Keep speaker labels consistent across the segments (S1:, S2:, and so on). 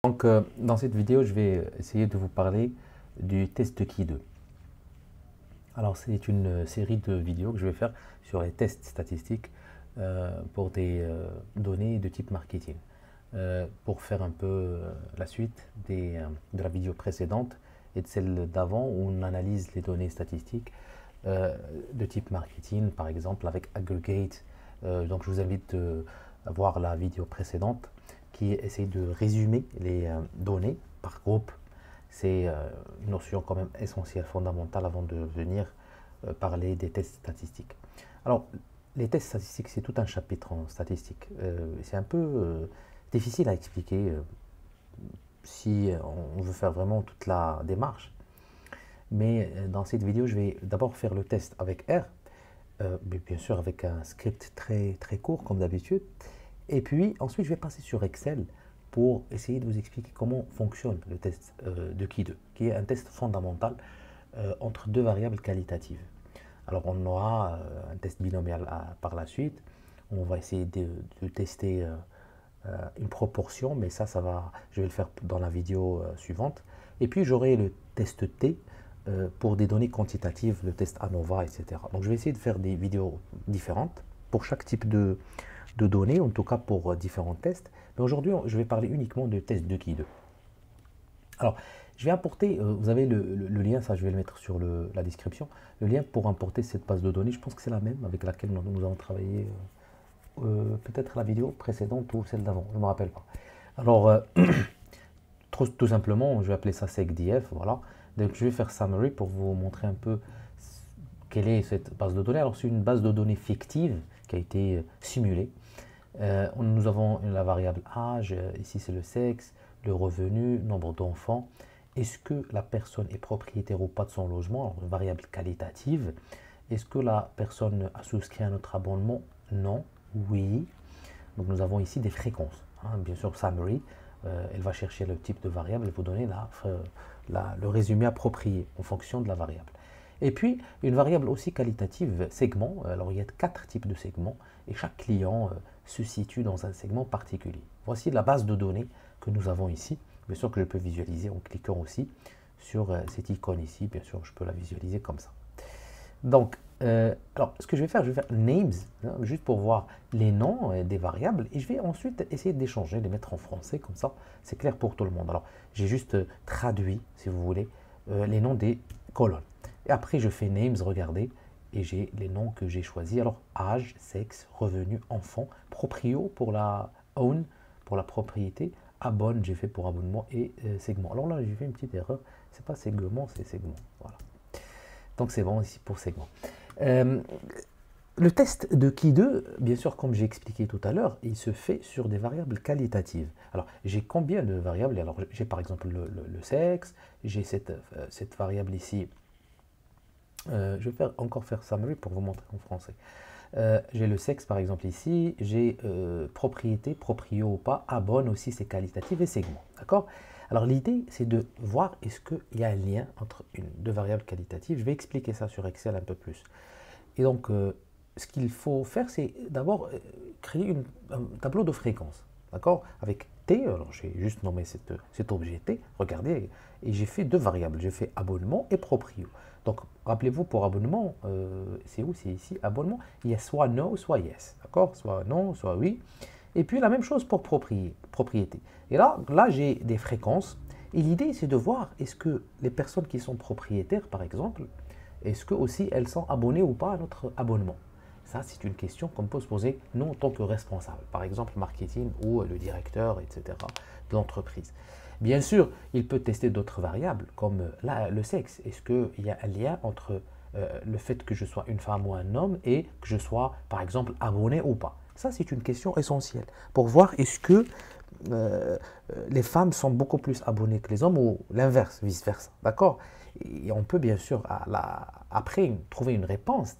S1: Dans cette vidéo, je vais essayer de vous parler du test Key 2. Alors, c'est une série de vidéos que je vais faire sur les tests statistiques pour des données de type marketing. Pour faire un peu la suite de la vidéo précédente et de celle d'avant où on analyse les données statistiques de type marketing, par exemple avec Aggregate. Donc, je vous invite à voir la vidéo précédente qui essaie de résumer les données par groupe. C'est une notion quand même essentielle, fondamentale avant de venir parler des tests statistiques. Alors, les tests statistiques, c'est tout un chapitre en statistique. C'est un peu difficile à expliquer si on veut faire vraiment toute la démarche. Mais dans cette vidéo, je vais d'abord faire le test avec R, mais bien sûr avec un script très court comme d'habitude. Et puis ensuite, je vais passer sur Excel pour essayer de vous expliquer comment fonctionne le test de Key 2, qui est un test fondamental entre deux variables qualitatives. Alors, on aura un test binomial par la suite. On va essayer de tester une proportion, mais je vais le faire dans la vidéo suivante. Et puis, j'aurai le test T pour des données quantitatives, le test ANOVA, etc. Donc, je vais essayer de faire des vidéos différentes pour chaque type de données, en tout cas pour différents tests. Mais aujourd'hui, je vais parler uniquement de test de Key 2. Alors, je vais importer, vous avez le lien, ça je vais le mettre sur la description, le lien pour importer cette base de données. Je pense que c'est la même avec laquelle nous avons travaillé peut-être la vidéo précédente ou celle d'avant, je ne me rappelle pas. Alors, tout simplement, je vais appeler ça secdf, voilà. Donc, je vais faire summary pour vous montrer un peu quelle est cette base de données. Alors, c'est une base de données fictive qui a été simulée. Nous avons la variable âge, ici c'est le sexe, le revenu, nombre d'enfants. Est-ce que la personne est propriétaire ou pas de son logement? Alors, une variable qualitative. Est-ce que la personne a souscrit à notre abonnement? Non. Oui. Donc nous avons ici des fréquences. Bien sûr, summary, elle va chercher le type de variable et vous donner le résumé approprié en fonction de la variable. Et puis, une variable aussi qualitative, segment. Alors, il y a 4 types de segments et chaque client se situe dans un segment particulier. Voici la base de données que nous avons ici. Bien sûr que je peux visualiser en cliquant aussi sur cette icône ici. Bien sûr, je peux la visualiser comme ça. Donc, alors, ce que je vais faire names, juste pour voir les noms des variables. Et je vais ensuite essayer d'échanger, les mettre en français, comme ça, c'est clair pour tout le monde. Alors, j'ai juste traduit, si vous voulez, les noms des colonnes. Et après, je fais names, regardez, et j'ai les noms que j'ai choisis. Alors, âge, sexe, revenu, enfant, proprio pour la own, pour la propriété, abonne, j'ai fait pour abonnement et segment. Alors là, j'ai fait une petite erreur. C'est pas segment, c'est segment. Voilà. Donc, c'est bon ici pour segment. Le test de Key 2, bien sûr, comme j'ai expliqué tout à l'heure, il se fait sur des variables qualitatives. Alors, j'ai combien de variables? Alors, j'ai par exemple le sexe, j'ai cette variable ici. Je vais encore faire summary pour vous montrer en français. J'ai le sexe par exemple ici, j'ai propriété, proprio ou pas, abonne aussi c'est qualitatif et segment. D'accord? Alors l'idée c'est de voir est-ce qu'il y a un lien entre deux variables qualitatives. Je vais expliquer ça sur Excel un peu plus. Et donc ce qu'il faut faire c'est d'abord créer un tableau de fréquence. D'accord? Avec T, alors j'ai juste nommé cet objet T, regardez, et j'ai fait deux variables, j'ai fait abonnement et proprio. Donc, rappelez-vous, pour abonnement, c'est où? C'est ici, abonnement, il y a soit no, soit yes, d'accord? Soit non, soit oui. Et puis, la même chose pour propriété. Et là j'ai des fréquences, et l'idée, c'est de voir, est-ce que les personnes qui sont propriétaires, par exemple, est-ce que aussi elles sont abonnées ou pas à notre abonnement? Ça, c'est une question qu'on peut se poser, nous, en tant que responsable, par exemple, marketing ou le directeur, etc., de l'entreprise. Bien sûr, il peut tester d'autres variables, comme le sexe. Est-ce qu'il y a un lien entre le fait que je sois une femme ou un homme et que je sois, par exemple, abonné ou pas? Ça, c'est une question essentielle pour voir est-ce que les femmes sont beaucoup plus abonnées que les hommes ou l'inverse, vice-versa. D'accord? Et on peut bien sûr, après, trouver une réponse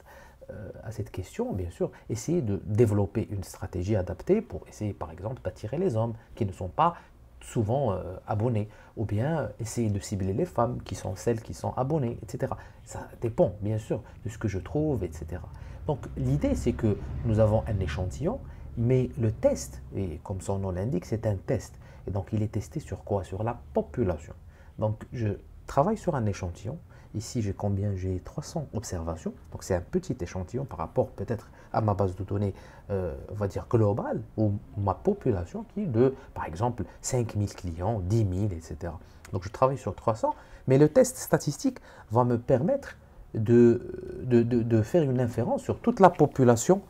S1: à cette question, bien sûr, essayer de développer une stratégie adaptée pour essayer, par exemple, d'attirer les hommes qui ne sont pas souvent abonnés, ou bien essayer de cibler les femmes qui sont celles qui sont abonnées, etc. Ça dépend, bien sûr, de ce que je trouve, etc. Donc, l'idée, c'est que nous avons un échantillon, mais le test, et comme son nom l'indique, c'est un test. Et donc, il est testé sur quoi? Sur la population. Donc, je travaille sur un échantillon. Ici, j'ai combien? J'ai 300 observations. Donc, c'est un petit échantillon par rapport peut-être à ma base de données, on va dire globale, ou ma population qui est de, par exemple, 5000 clients, 10 000, etc. Donc, je travaille sur 300. Mais le test statistique va me permettre de faire une inférence sur toute la population.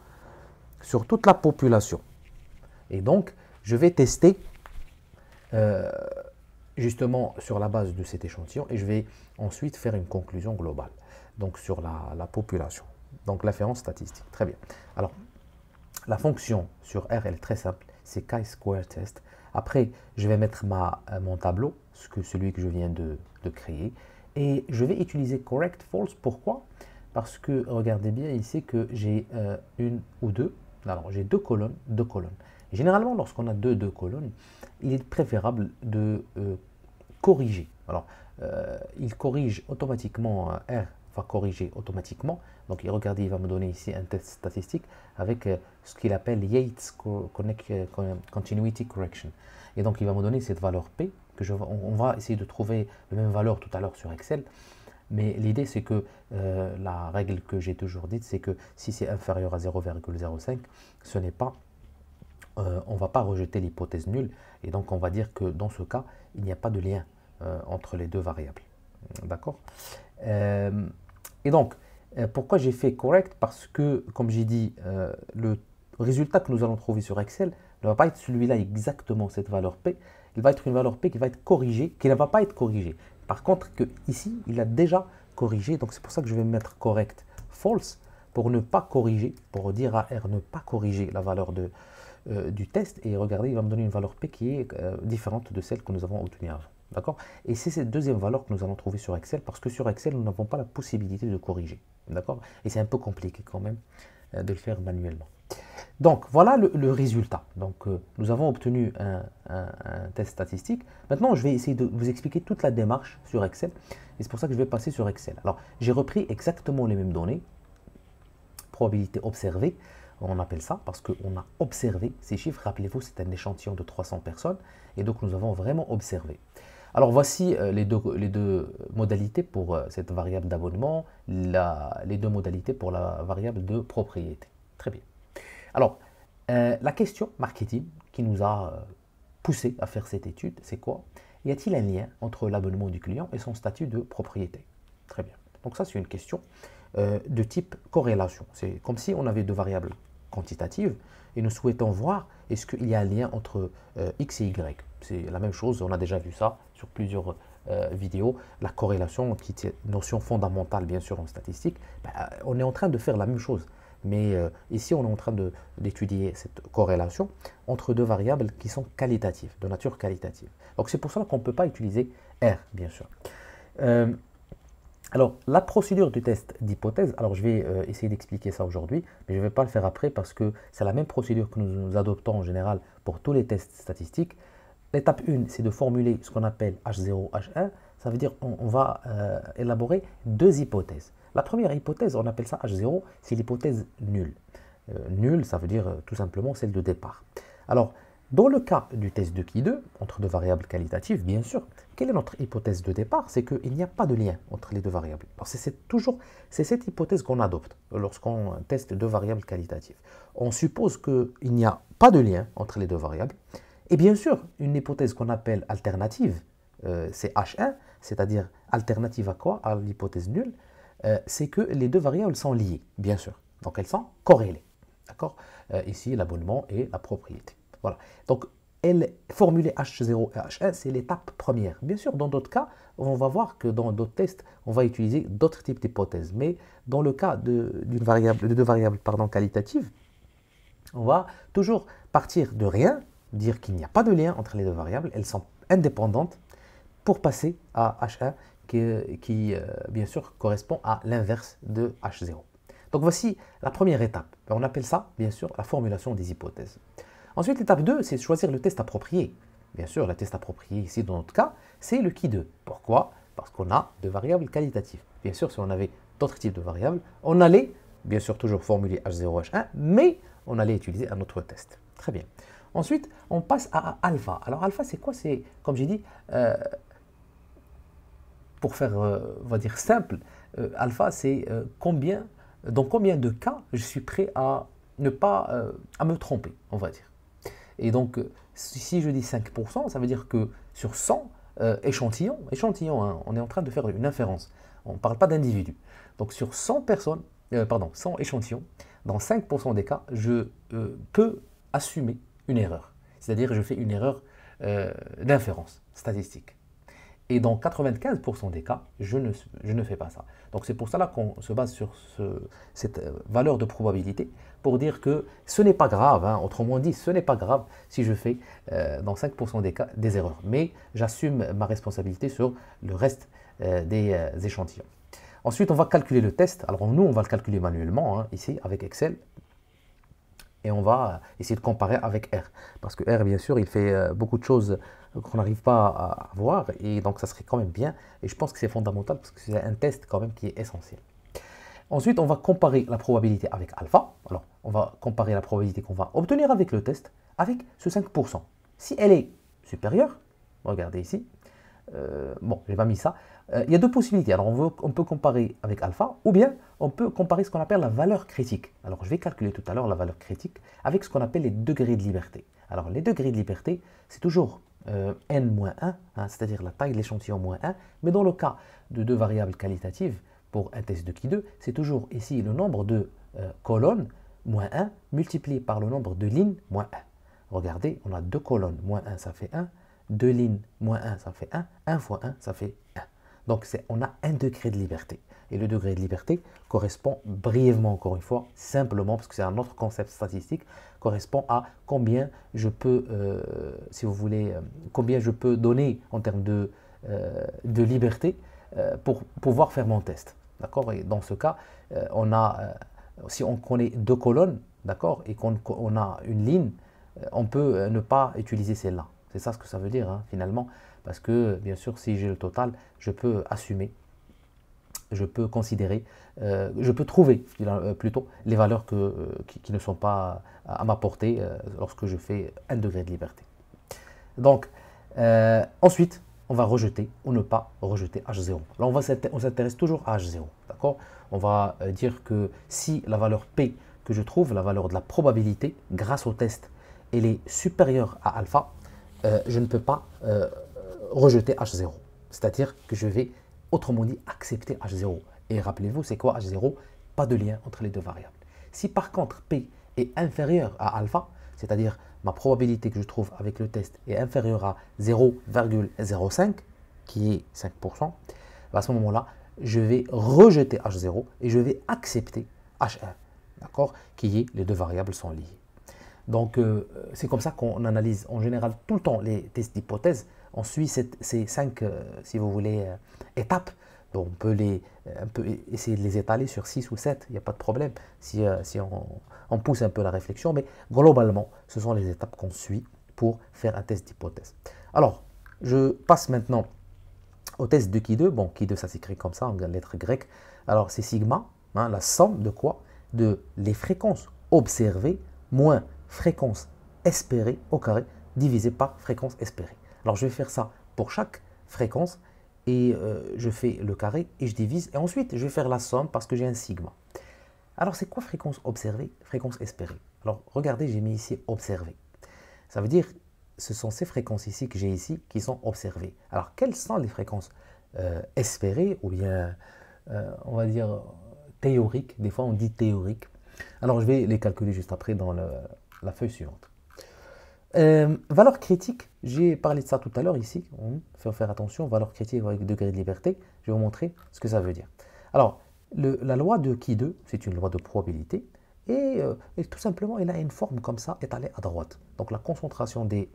S1: Sur toute la population. Et donc, je vais tester justement sur la base de cet échantillon et je vais ensuite faire une conclusion globale, donc sur la population. Donc l'inférence statistique, très bien. Alors, la fonction sur R, elle est très simple, c'est chi-square test. Après, je vais mettre mon tableau, celui que je viens de créer, et je vais utiliser correct, false. Pourquoi? Parce que, regardez bien ici que j'ai une ou deux, alors j'ai deux colonnes. Généralement, lorsqu'on a deux colonnes, il est préférable de corriger. Alors, il corrige automatiquement, R va corriger automatiquement. Donc, regardez, il va me donner ici un test statistique avec ce qu'il appelle Yates Continuity Correction. Et donc, il va me donner cette valeur P, on va essayer de trouver la même valeur tout à l'heure sur Excel. Mais l'idée, c'est que la règle que j'ai toujours dite, c'est que si c'est inférieur à 0,05, ce n'est pas, on ne va pas rejeter l'hypothèse nulle. Et donc, on va dire que dans ce cas, il n'y a pas de lien entre les deux variables. D'accord? Et donc, pourquoi j'ai fait correct? Parce que, comme j'ai dit, le résultat que nous allons trouver sur Excel ne va pas être celui-là exactement, cette valeur P. Il va être une valeur P qui va être corrigée, qui ne va pas être corrigée. Par contre, ici, il a déjà corrigé, donc c'est pour ça que je vais mettre correct, false, pour ne pas corriger, pour dire à R ne pas corriger la valeur du test. Et regardez, il va me donner une valeur P qui est différente de celle que nous avons obtenue avant. D'accord? Et c'est cette deuxième valeur que nous allons trouver sur Excel, parce que sur Excel, nous n'avons pas la possibilité de corriger. D'accord? Et c'est un peu compliqué quand même de le faire manuellement. Donc, voilà le résultat. Donc, nous avons obtenu un test statistique. Maintenant, je vais essayer de vous expliquer toute la démarche sur Excel. Et c'est pour ça que je vais passer sur Excel. Alors, j'ai repris exactement les mêmes données. Probabilité observée, on appelle ça, parce qu'on a observé ces chiffres. Rappelez-vous, c'est un échantillon de 300 personnes. Et donc, nous avons vraiment observé. Alors, voici les deux modalités pour cette variable d'abonnement, les deux modalités pour la variable de propriété. Très bien. Alors, la question marketing qui nous a poussé à faire cette étude, c'est quoi? Y a-t-il un lien entre l'abonnement du client et son statut de propriété? Très bien. Donc ça, c'est une question de type corrélation. C'est comme si on avait deux variables quantitatives et nous souhaitons voir est-ce qu'il y a un lien entre X et Y. C'est la même chose, on a déjà vu ça sur plusieurs vidéos. La corrélation, qui est une notion fondamentale bien sûr en statistique, on est en train de faire la même chose. Mais ici, on est en train d'étudier cette corrélation entre deux variables qui sont qualitatives, de nature qualitative. Donc, c'est pour ça qu'on ne peut pas utiliser R, bien sûr. Alors, la procédure du test d'hypothèse, alors je vais essayer d'expliquer ça aujourd'hui, mais je ne vais pas le faire après parce que c'est la même procédure que nous adoptons en général pour tous les tests statistiques. L'étape 1, c'est de formuler ce qu'on appelle H0, H1. Ça veut dire qu'on va élaborer deux hypothèses. La première hypothèse, on appelle ça H0, c'est l'hypothèse nulle. Nulle, ça veut dire tout simplement celle de départ. Alors, dans le cas du test de Key-2, entre deux variables qualitatives, bien sûr, quelle est notre hypothèse de départ? C'est qu'il n'y a pas de lien entre les deux variables. Alors, c'est cette hypothèse qu'on adopte lorsqu'on teste deux variables qualitatives. On suppose qu'il n'y a pas de lien entre les deux variables. Et bien sûr, une hypothèse qu'on appelle alternative, c'est H1, c'est-à-dire alternative à quoi? À l'hypothèse nulle. C'est que les deux variables sont liées, bien sûr. Donc, elles sont corrélées. D'accord? Ici, l'abonnement et la propriété. Voilà. Donc, formuler H0 et H1, c'est l'étape première. Bien sûr, dans d'autres cas, on va voir que dans d'autres tests, on va utiliser d'autres types d'hypothèses. Mais dans le cas de deux variables qualitatives, on va toujours partir de rien, dire qu'il n'y a pas de lien entre les deux variables, elles sont indépendantes, pour passer à H1 qui bien sûr, correspond à l'inverse de H0. Donc, voici la première étape. On appelle ça, bien sûr, la formulation des hypothèses. Ensuite, l'étape 2, c'est de choisir le test approprié. Bien sûr, le test approprié ici, dans notre cas, c'est le Key-2. Pourquoi? Parce qu'on a deux variables qualitatives. Bien sûr, si on avait d'autres types de variables, on allait, bien sûr, toujours formuler H0, H1, mais on allait utiliser un autre test. Très bien. Ensuite, on passe à alpha. Alors alpha, c'est quoi? C'est, comme j'ai dit, pour faire, on va dire simple, alpha, c'est dans combien de cas je suis prêt à ne pas, à me tromper, on va dire. Et donc, si je dis 5%, ça veut dire que sur 100 échantillons, hein, on est en train de faire une inférence. On ne parle pas d'individus. Donc, sur 100 personnes, 100 échantillons, dans 5% des cas, je peux assumer une erreur. C'est-à-dire, je fais une erreur d'inférence statistique. Et dans 95% des cas, je ne fais pas ça. Donc c'est pour cela qu'on se base sur cette valeur de probabilité pour dire que ce n'est pas grave, hein, autrement dit, ce n'est pas grave si je fais dans 5% des cas des erreurs. Mais j'assume ma responsabilité sur le reste des échantillons. Ensuite, on va calculer le test. Alors nous, on va le calculer manuellement, hein, ici, avec Excel. Et on va essayer de comparer avec R. Parce que R, bien sûr, il fait beaucoup de choses qu'on n'arrive pas à voir. Et donc, ça serait quand même bien. Et je pense que c'est fondamental parce que c'est un test quand même qui est essentiel. Ensuite, on va comparer la probabilité avec alpha. Alors, on va comparer la probabilité qu'on va obtenir avec le test avec ce 5%. Si elle est supérieure, regardez ici, bon, je n'ai pas mis ça. Il y a deux possibilités. Alors, on peut comparer avec alpha ou bien on peut comparer ce qu'on appelle la valeur critique. Alors, je vais calculer tout à l'heure la valeur critique avec ce qu'on appelle les degrés de liberté. Alors, les degrés de liberté, c'est toujours n-1, hein, c'est-à-dire la taille de l'échantillon moins 1. Mais dans le cas de deux variables qualitatives, pour un test de Ki2, c'est toujours ici le nombre de colonnes moins 1 multiplié par le nombre de lignes moins 1. Regardez, on a deux colonnes moins 1, ça fait 1. 2 lignes moins 1, ça fait 1. 1 fois 1, ça fait 1. Donc on a un degré de liberté. Et le degré de liberté correspond brièvement, encore une fois, simplement, parce que c'est un autre concept statistique, correspond à combien je peux, si vous voulez, combien je peux donner en termes de liberté pour pouvoir faire mon test. D'accord? Et dans ce cas, si on connaît deux colonnes, d'accord, et qu'on a une ligne, on peut ne pas utiliser celle-là. C'est ça ce que ça veut dire, hein, finalement. Parce que, bien sûr, si j'ai le total, je peux assumer, je peux considérer, je peux trouver plutôt les valeurs qui ne sont pas à ma portée lorsque je fais un degré de liberté. Donc, ensuite, on va rejeter ou ne pas rejeter H0. Là, on s'intéresse toujours à H0. D'accord? On va dire que si la valeur P que je trouve, la valeur de la probabilité, grâce au test, elle est supérieure à alpha, je ne peux pas rejeter H0. C'est-à-dire que je vais, autrement dit, accepter H0. Et rappelez-vous, c'est quoi H0? Pas de lien entre les deux variables. Si par contre P est inférieur à alpha, c'est-à-dire ma probabilité que je trouve avec le test est inférieure à 0,05, qui est 5%, à ce moment-là, je vais rejeter H0 et je vais accepter H1, d'accord, qui est les deux variables sont liées. Donc, c'est comme ça qu'on analyse en général tout le temps les tests d'hypothèse. On suit ces 5, si vous voulez, étapes. Donc, on peut essayer de les étaler sur 6 ou 7, il n'y a pas de problème si on pousse un peu la réflexion. Mais globalement, ce sont les étapes qu'on suit pour faire un test d'hypothèse. Alors, je passe maintenant au test de Ki2. Bon, Ki2, ça s'écrit comme ça, en lettres grecques. Alors, c'est sigma, hein, la somme de quoi? De les fréquences observées moins fréquence espérée au carré divisé par fréquence espérée. Alors je vais faire ça pour chaque fréquence et je fais le carré et je divise et ensuite je vais faire la somme parce que j'ai un sigma. Alors c'est quoi fréquence observée, fréquence espérée? Alors regardez, j'ai mis ici observée. Ça veut dire ce sont ces fréquences ici que j'ai ici qui sont observées. Alors quelles sont les fréquences espérées ou bien on va dire théoriques? Des fois on dit théoriques. Alors je vais les calculer juste après dans la feuille suivante. Valeur critique, j'ai parlé de ça tout à l'heure ici. Il faut faire attention, valeur critique avec degré de liberté. Je vais vous montrer ce que ça veut dire. Alors, la loi de Ki2, c'est une loi de probabilité. Et tout simplement, elle a une forme comme ça, étalée à droite. Donc la concentration de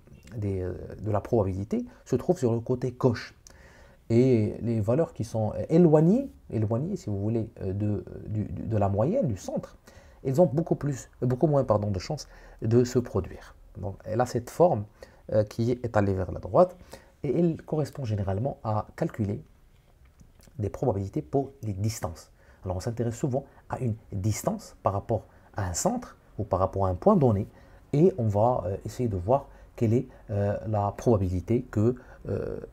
S1: la probabilité se trouve sur le côté gauche. Et les valeurs qui sont éloignées si vous voulez, de la moyenne, du centre, elles ont beaucoup moins de chances de se produire. Donc, elle a cette forme qui est étalée vers la droite et elle correspond généralement à calculer des probabilités pour les distances. Alors, on s'intéresse souvent à une distance par rapport à un centre ou par rapport à un point donné et on va essayer de voir quelle est la probabilité que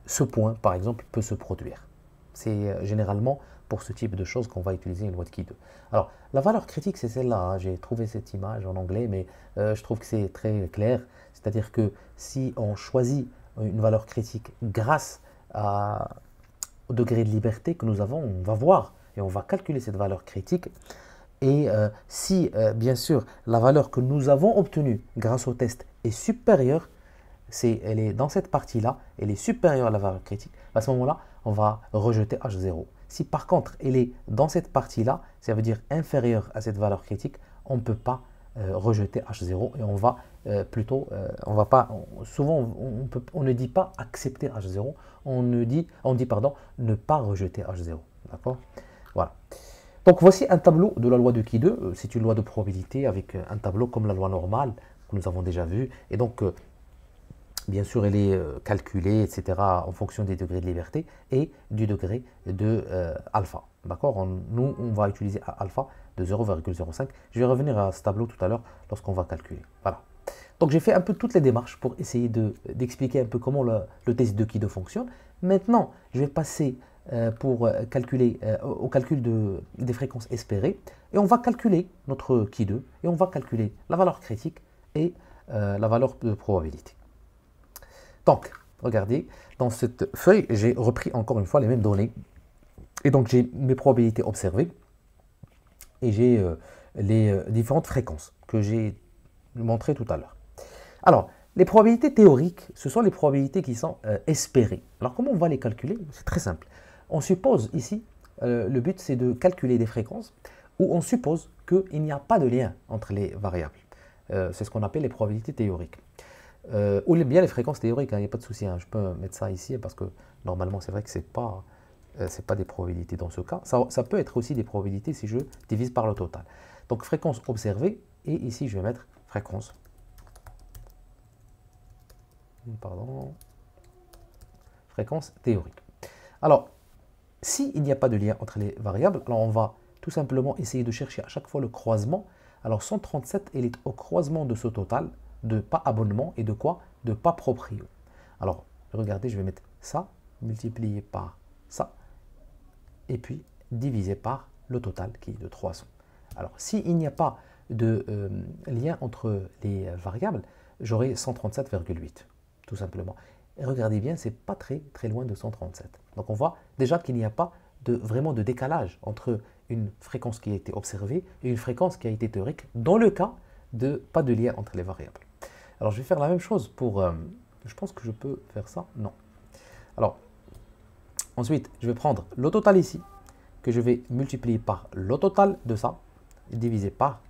S1: ce point, par exemple, peut se produire. C'est généralement pour ce type de choses qu'on va utiliser une loi de Ki2. Alors, la valeur critique, c'est celle-là, hein. J'ai trouvé cette image en anglais, mais je trouve que c'est très clair. C'est-à-dire que si on choisit une valeur critique grâce au degré de liberté que nous avons, on va voir et on va calculer cette valeur critique. Et si, bien sûr, la valeur que nous avons obtenue grâce au test est supérieure, elle est dans cette partie-là, elle est supérieure à la valeur critique, à ce moment-là, on va rejeter H0. Si par contre, elle est dans cette partie-là, ça veut dire inférieure à cette valeur critique, on ne peut pas rejeter H0 et on va plutôt, on va pas, souvent on ne dit pas accepter H0, on dit pardon, ne pas rejeter H0. D'accord? Voilà. Donc voici un tableau de la loi de Ki2, c'est une loi de probabilité avec un tableau comme la loi normale que nous avons déjà vu. Et donc, bien sûr, elle est calculée, etc., en fonction des degrés de liberté et du degré de alpha. D'accord? Nous, on va utiliser alpha de 0,05. Je vais revenir à ce tableau tout à l'heure lorsqu'on va calculer. Voilà. Donc, j'ai fait un peu toutes les démarches pour essayer d'expliquer un peu comment le test de Ki2 fonctionne. Maintenant, je vais passer pour calculer au calcul des fréquences espérées. Et on va calculer notre Ki2 et on va calculer la valeur critique et la valeur de probabilité. Donc, regardez, dans cette feuille, j'ai repris encore une fois les mêmes données. Et donc, j'ai mes probabilités observées et j'ai les différentes fréquences que j'ai montrées tout à l'heure. Alors, les probabilités théoriques, ce sont les probabilités qui sont espérées. Alors, comment on va les calculer? C'est très simple. On suppose ici, le but c'est de calculer des fréquences où on suppose qu'il n'y a pas de lien entre les variables. C'est ce qu'on appelle les probabilités théoriques. Ou bien les fréquences théoriques, il n'y a pas de souci, hein. Je peux mettre ça ici parce que normalement c'est vrai que ce n'est pas des probabilités dans ce cas. Ça peut être aussi des probabilités si je divise par le total. Donc fréquence observée, et ici je vais mettre fréquence. Fréquence théorique. Alors, s'il n'y a pas de lien entre les variables, alors on va tout simplement essayer de chercher à chaque fois le croisement. Alors 137, elle est au croisement de ce total, de pas abonnement et de quoi? De pas proprio. Alors, regardez, je vais mettre ça multiplié par ça et puis divisé par le total qui est de 300. Alors, s'il n'y a pas de lien entre les variables, j'aurai 137,8, tout simplement. Et regardez bien, c'est pas très loin de 137. Donc, on voit déjà qu'il n'y a pas vraiment de décalage entre une fréquence qui a été observée et une fréquence qui a été théorique, dans le cas de pas de lien entre les variables. Alors, je vais faire la même chose pour... je pense que je peux faire ça. Non. Alors, ensuite, je vais prendre le total ici, que je vais multiplier par le total de ça, et diviser par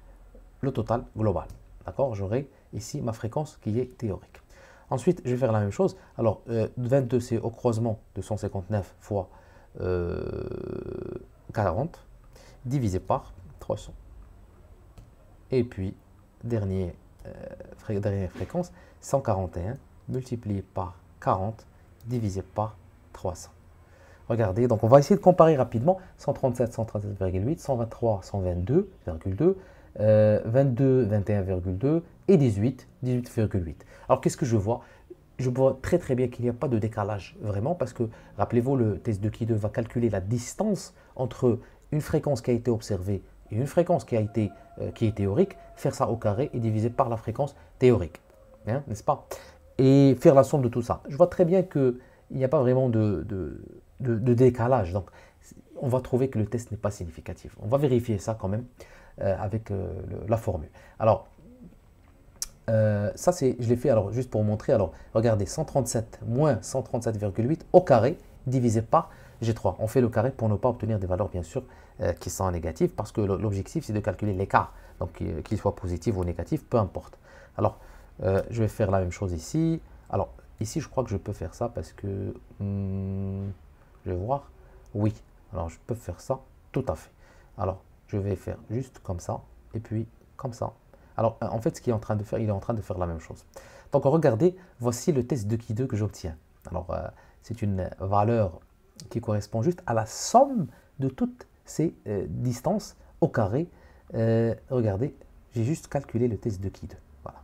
S1: le total global. D'accord? J'aurai ici ma fréquence qui est théorique. Ensuite, je vais faire la même chose. Alors, 22, c'est au croisement de 159 fois 40, divisé par 300. Et puis, dernière fréquence, 141 multiplié par 40 divisé par 300. Regardez, donc on va essayer de comparer rapidement. 137, 137,8, 123, 122,2, 22, 21,2 et 18, 18,8. Alors qu'est-ce que je vois? Je vois très bien qu'il n'y a pas de décalage vraiment parce que, rappelez-vous, le test de Ki2 va calculer la distance entre une fréquence qui a été observée et une fréquence qui est théorique, faire ça au carré et diviser par la fréquence théorique, hein, n'est-ce pas? Et faire la somme de tout ça. Je vois très bien qu'il n'y a pas vraiment de décalage, donc on va trouver que le test n'est pas significatif. On va vérifier ça quand même avec la formule. Alors, ça, je l'ai fait alors, juste pour montrer. Alors, regardez, 137 moins 137,8 au carré divisé par G3. On fait le carré pour ne pas obtenir des valeurs, bien sûr, qui sont négatives, parce que l'objectif, c'est de calculer l'écart. Donc, qu'il soit positif ou négatif, peu importe. Alors, je vais faire la même chose ici. Alors, ici, je crois que je peux faire ça parce que... je vais voir. Oui, alors je peux faire ça tout à fait. Alors, je vais faire juste comme ça, et puis comme ça. Alors, en fait, ce qu'il est en train de faire, il est en train de faire la même chose. Donc, regardez, voici le test de Ki2 que j'obtiens. Alors, c'est une valeur qui correspond juste à la somme de toutes ces distances au carré. Regardez, j'ai juste calculé le test de Ki2. Voilà.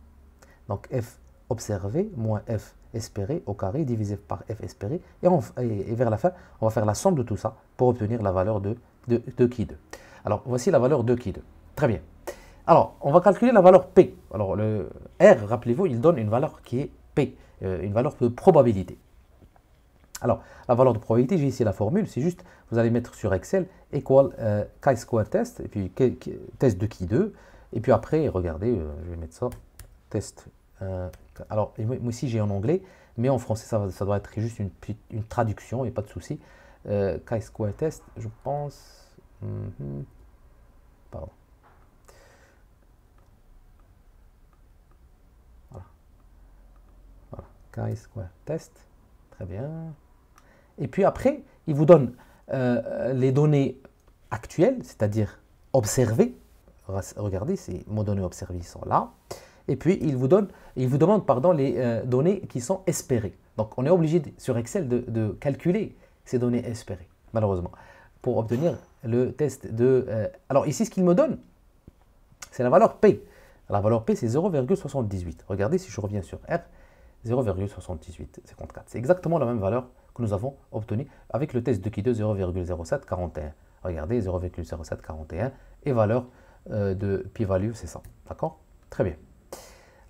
S1: Donc f observé moins f espéré au carré divisé par f espéré. Et vers la fin, on va faire la somme de tout ça pour obtenir la valeur de qui2. Alors, voici la valeur de qui2. Très bien. Alors, on va calculer la valeur P. Alors, le R, rappelez-vous, il donne une valeur qui est P, une valeur de probabilité. Alors, la valeur de probabilité, j'ai ici la formule, c'est juste, vous allez mettre sur Excel, equal chi-square test, et puis test de qui2, et puis après, regardez, je vais mettre ça, test, alors, moi aussi j'ai en anglais, mais en français, ça doit être juste une traduction, et pas de souci. Chi-square test, je pense, pardon. Voilà, chi-square test, très bien. Et puis après, il vous donne les données actuelles, c'est-à-dire observées. Regardez, ces mots données observées sont là. Et puis, il vous demande pardon, les données qui sont espérées. Donc, on est obligé sur Excel de calculer ces données espérées, malheureusement, pour obtenir le test de... alors ici, ce qu'il me donne, c'est la valeur P. La valeur P, c'est 0,78. Regardez si je reviens sur R, 0,7854. C'est exactement la même valeur que nous avons obtenue avec le test de qui2 0,0741. Regardez, 0,0741 et valeur de p-value, c'est ça. D'accord? Très bien.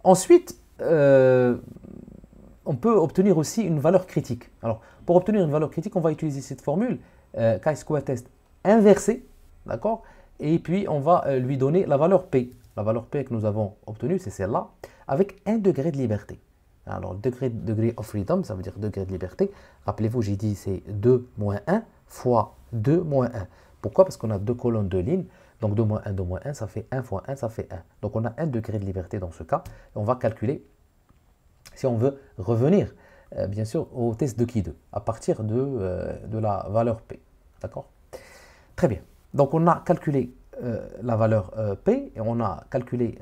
S1: Ensuite, on peut obtenir aussi une valeur critique. Alors, pour obtenir une valeur critique, on va utiliser cette formule, chi-square test inversé, d'accord? Et puis, on va lui donner la valeur P. La valeur P que nous avons obtenue, c'est celle-là, avec 1 degré de liberté. Alors, degré of freedom, ça veut dire degré de liberté. Rappelez-vous, j'ai dit c'est 2 moins 1 fois 2 moins 1. Pourquoi? Parce qu'on a deux colonnes de lignes. Donc 2 moins 1, ça fait 1 fois 1, ça fait 1. Donc on a 1 degré de liberté dans ce cas. Et on va calculer, si on veut revenir, bien sûr, au test de qui2, à partir de la valeur P. D'accord? Très bien. Donc on a calculé la valeur P et on a calculé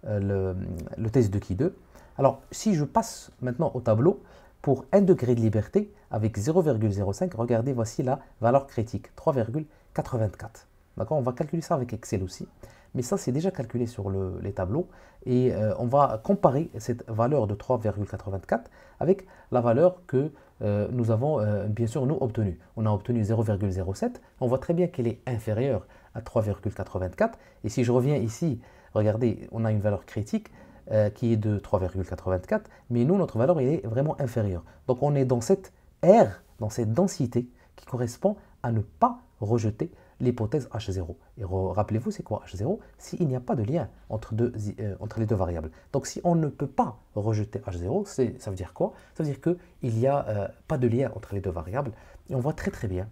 S1: le test de qui2. Alors, si je passe maintenant au tableau, pour 1 degré de liberté, avec 0,05, regardez, voici la valeur critique, 3,84. D'accord? On va calculer ça avec Excel aussi. Mais ça, c'est déjà calculé sur les tableaux. Et on va comparer cette valeur de 3,84 avec la valeur que nous avons, bien sûr, nous obtenue. On a obtenu 0,07. On voit très bien qu'elle est inférieure à 3,84. Et si je reviens ici, regardez, on a une valeur critique qui est de 3,84. Mais nous, notre valeur, elle est vraiment inférieure. Donc, on est dans cette R, dans cette densité qui correspond à ne pas rejeter l'hypothèse H0. Et rappelez-vous, c'est quoi H0? S'il n'y a pas de lien entre les deux variables. Donc, si on ne peut pas rejeter H0, ça veut dire quoi? Ça veut dire qu'il n'y a pas de lien entre les deux variables. Et on voit très très bien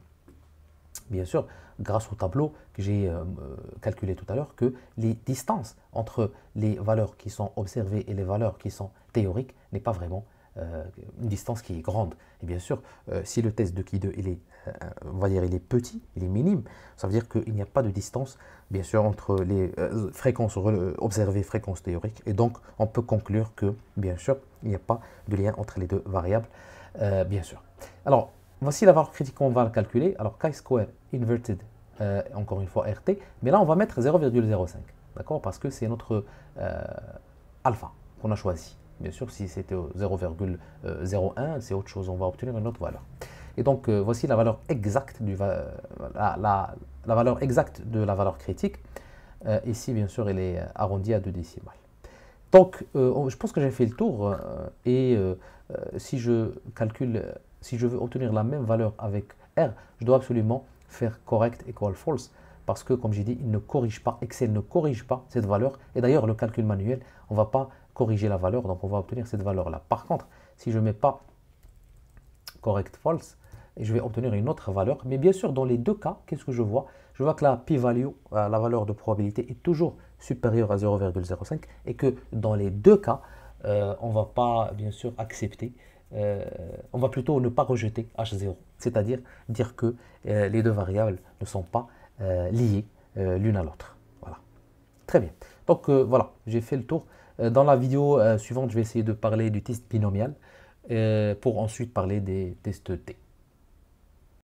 S1: sûr, grâce au tableau que j'ai calculé tout à l'heure, que les distances entre les valeurs qui sont observées et les valeurs qui sont théoriques n'est pas vraiment une distance qui est grande. Et bien sûr, si le test de qui2 on va dire, il est petit, il est minime, ça veut dire qu'il n'y a pas de distance, bien sûr, entre les fréquences observées et fréquences théoriques. Et donc, on peut conclure que, bien sûr, il n'y a pas de lien entre les deux variables, bien sûr. Alors, voici la valeur critique qu'on va calculer. Alors, chi-square inverted, encore une fois RT, mais là, on va mettre 0,05, d'accord? Parce que c'est notre alpha qu'on a choisi. Bien sûr, si c'était 0,01, c'est autre chose, on va obtenir une autre valeur. Et donc, voici la valeur exacte, la valeur exacte de la valeur critique. Ici, bien sûr, elle est arrondie à 2 décimales. Donc, je pense que j'ai fait le tour. Si je veux obtenir la même valeur avec R, je dois absolument faire correct equal false. Parce que, comme j'ai dit, il ne corrige pas, Excel ne corrige pas cette valeur. Et d'ailleurs, le calcul manuel, on ne va pas corriger la valeur, donc on va obtenir cette valeur-là. Par contre, si je ne mets pas correct false, et je vais obtenir une autre valeur. Mais bien sûr, dans les deux cas, qu'est-ce que je vois? Je vois que la p-value, la valeur de probabilité, est toujours supérieure à 0,05 et que dans les deux cas, on ne va pas, bien sûr, accepter, on va plutôt ne pas rejeter H0, c'est-à-dire dire que les deux variables ne sont pas liées l'une à l'autre. Voilà. Très bien. Donc voilà, j'ai fait le tour. Dans la vidéo suivante, je vais essayer de parler du test binomial pour ensuite parler des tests T.